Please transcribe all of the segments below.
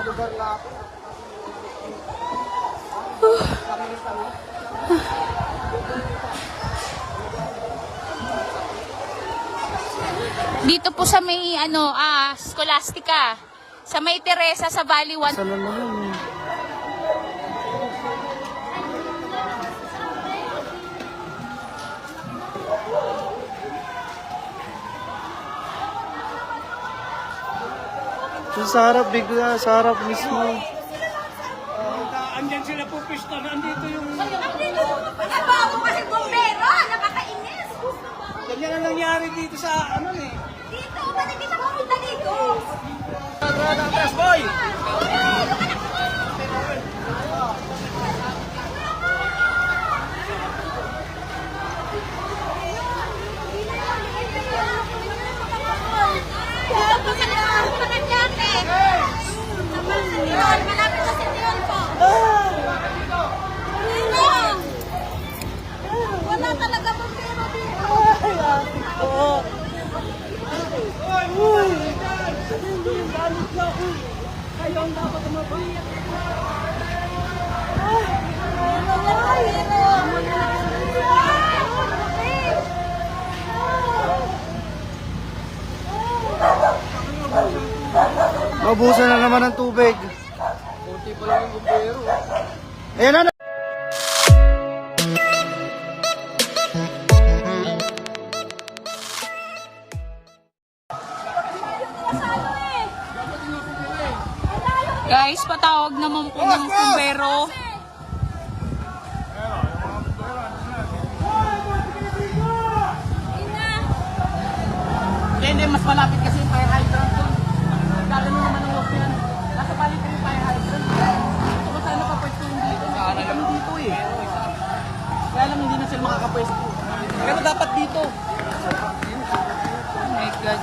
lugar na ako. Dito po sa may Scholastica. Sa may Teresa sa Valley 1. Saan naman yun? Sa harap, bigla, sa harap mismo. Andyan sila po pista, nandito yung... Bago kasi bumbero, nakakainis. Ganyan ang nangyari dito sa ano eh. Dito, ba't hindi ka pumunta dito? Press boy! Dito po sa Paranaque. Sa Paranaque, malapit sa Sityon po. Dito. Wala talaga bumbero dito. Kayo ang dapat umabay. Maubusan na naman ng tubig. Kunti pa lang yung bumbero. Ayan na. Guys, patawag naman po ng bumbero. Hindi, mas malapit kasi yung fire hydrant doon. Kala nyo naman ang work yan. Nasa palit rin yung fire hydrant. Kung saan nakapwesto yung dito. Kami dito eh. Kaya lang hindi na sila makakapwesto. Pero dapat dito. Oh my God.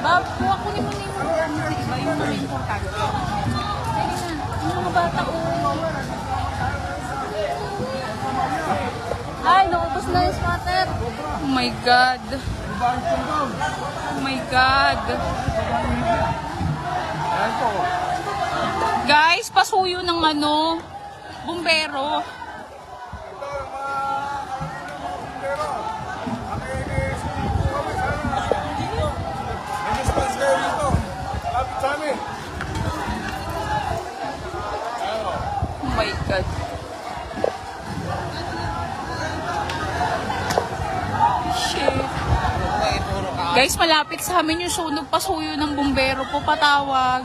Bab, kuha ko naman yung iba yung mga importante. Pwede na. Yung mga bata ko. Ay, naubos na yung sweater. Oh my God. Oh my God. Guys, pasuyo ng bumbero. Oh my God. Shit. Guys, malapit sa amin yung sunog, pasuyo ng bumbero po, patawag.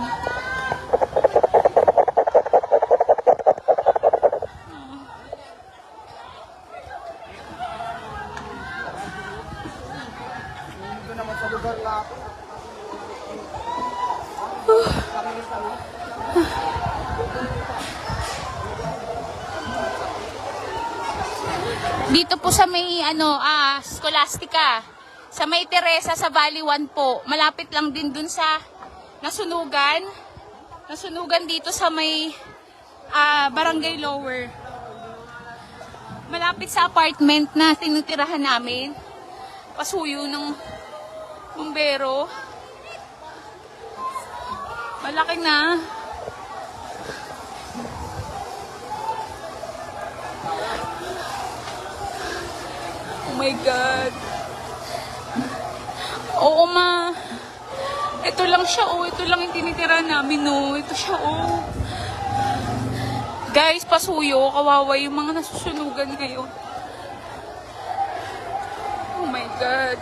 Dito naman sa lugar na ako. Dito po sa may Scholastica. Sa may Teresa sa Valley 1 po. Malapit lang din dun sa nasunugan. Nasunugan dito sa may Barangay Lower. Malapit sa apartment na tinitirahan namin. Pasuyo ng bumbero. Malaki na. Oh my God. Oo, ma. Ito lang siya, oh. Ito lang yung tinitira namin, oh. Ito siya, oh. Guys, pasuyo. Kawawa yung mga nasusunugan ngayon. Oh my God.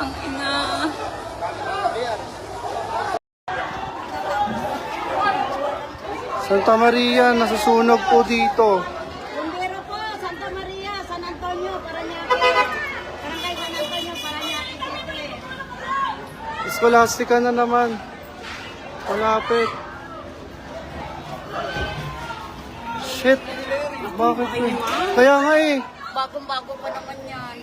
Ang ina. Santa Maria, nasusunog po dito. Bumbero po, Santa Maria, San Antonio, Paranaque. Barangay San Antonio, Paranaque. Scholastica na naman. Malapit. Shit. Bakit eh? Kaya nga eh. Bagong-bago pa naman yan.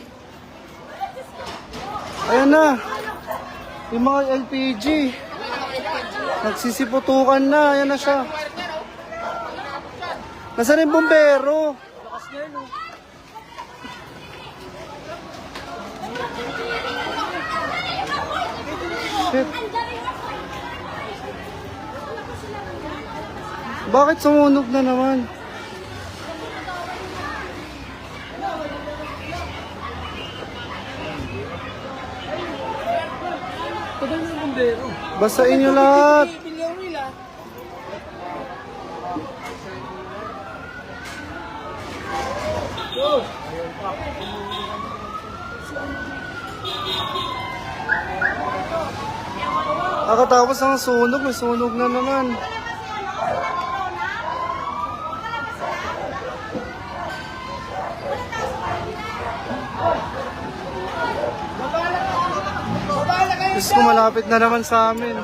Ayan na. Yung mga LPG. Nagsisiputukan na. Ayan na siya. Nasaan yung bumbero? Shit. Bakit sumunog na naman? Tagal ng bumbero. Basain nyo lahat. Bilyang nila. Akatapos ng sunog, may sunog na naman. Diyos ko, malapit na naman sa amin.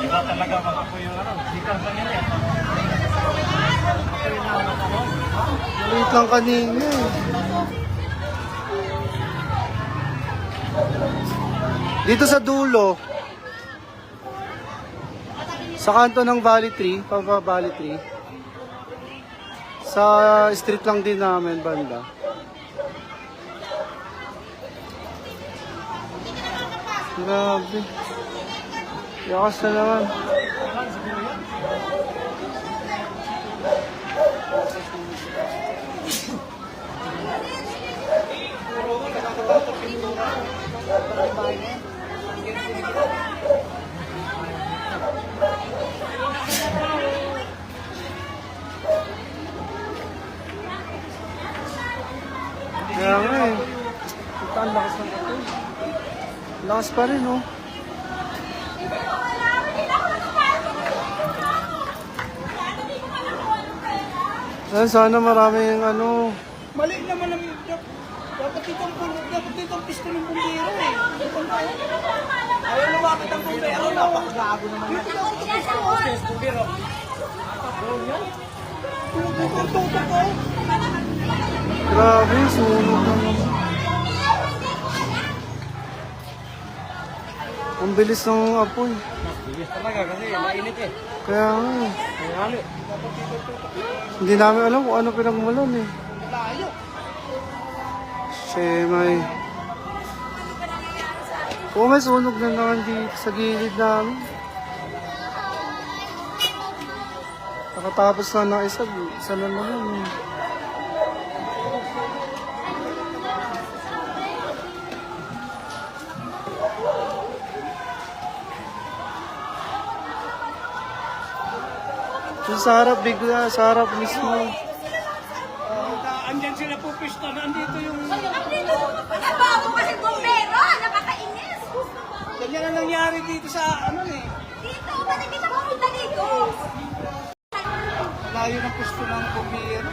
Iba talaga makapoy yung ano. Sikas lang yan eh. Wait lang kanina eh. Dito sa dulo, sa kanto ng Valley 3, Papa Valley 3, sa street lang din namin, banda. Grabe. Yakas na naman. Kaya nga eh. Ito ang lakas ng apoy. Lakas pa rin oh. Sana maraming ano. Mali naman ang dapat itong pisto ng bumbero eh. Ayaw lumapit ang bumbero. Napakagago naman yan. Bumbero. Grabe, sunog na naman. Ang bilis ng apoy. Bilis talaga kasi mainit eh. Kaya nga eh. Kaya Hindi namin alam kung ano pinagmulan eh. layo. May... Oo, may sunog na naman dito sa gilid namin. Nakatapos na ng isa na naman eh. Yung sa harap, bigla, sa harap mismo. Andyan sila po pisto. Nandito yung... Nandito yung bago kasi bumbero. Nakakainis. Ganyan na nangyari dito sa ano eh. Dito, ba't hindi ka pumunta dito? Layo ng pisto ng bumbero.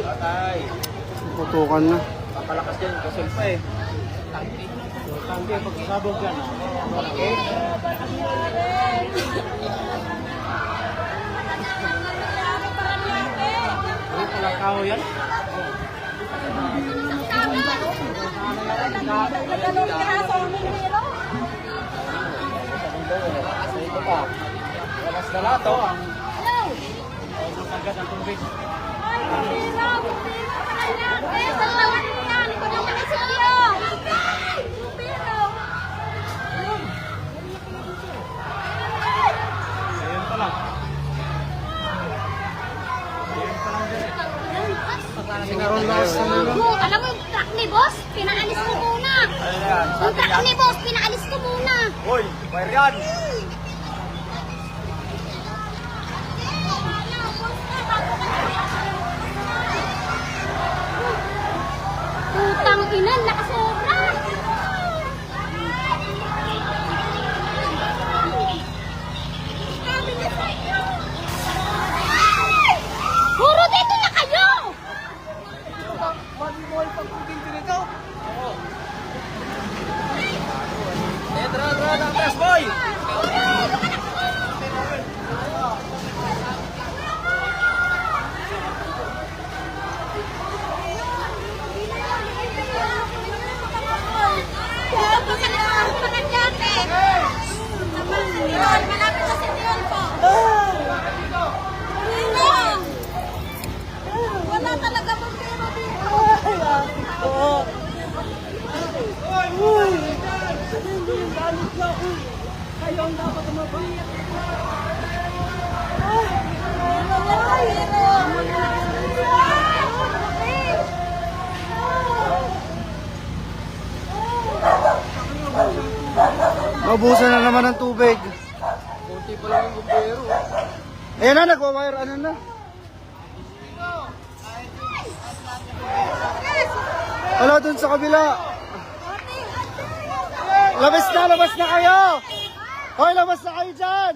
Patay. Putukan na. Papalakas din. Kasol pa eh. Tangke. Pagkasabog yan. Okay. Palakaw yan. Sa ito pa. Walas na lahat oh. Ang agad ang tubig. Ayun pa lang. Sobrang lakas na naman. Alam mo yung truck ni boss? Pinaalis ko muna. Yung truck ni boss, pinaalis ko muna. Hoy, fire yan! Putang ina, nakasobra. Sabi niya sa inyo. Puro dito na kayo. Mali mo ay pagkukin dito. Tara, nakapres, boy! Malapit sa Sintiyon po. Wala talaga pong pera dito. Kayo ang dapat umabay. Maubusan na naman ng tubig. Kunti pa lang yung bumbero. Ayan na, nagwa-wire, ano na. Wala dun sa kabila. Labas na kayo! Hoy, labas na kayo dyan!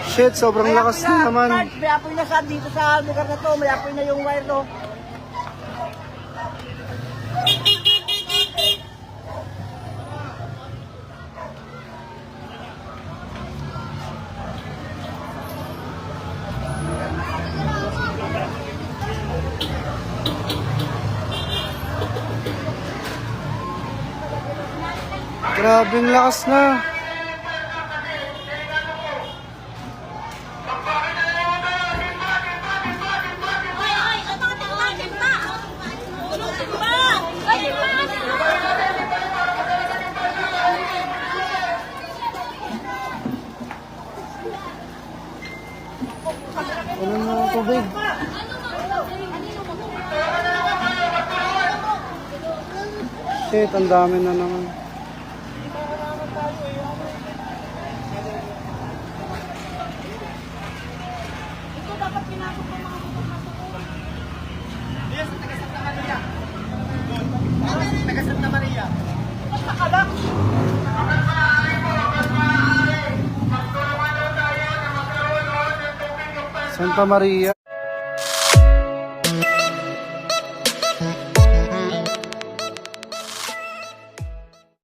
Shit, sobrang lakas na naman. May apoy na sa dito sa lugar na to. May apoy na yung wire no. Grabing lakas na. Ay, ang mga timba! Timba! Ay, Ano na ang tubig? Shit, ang dami na naman. Yes, taga Santa Maria. Taga Santa Maria. Nakadak. Santa Maria.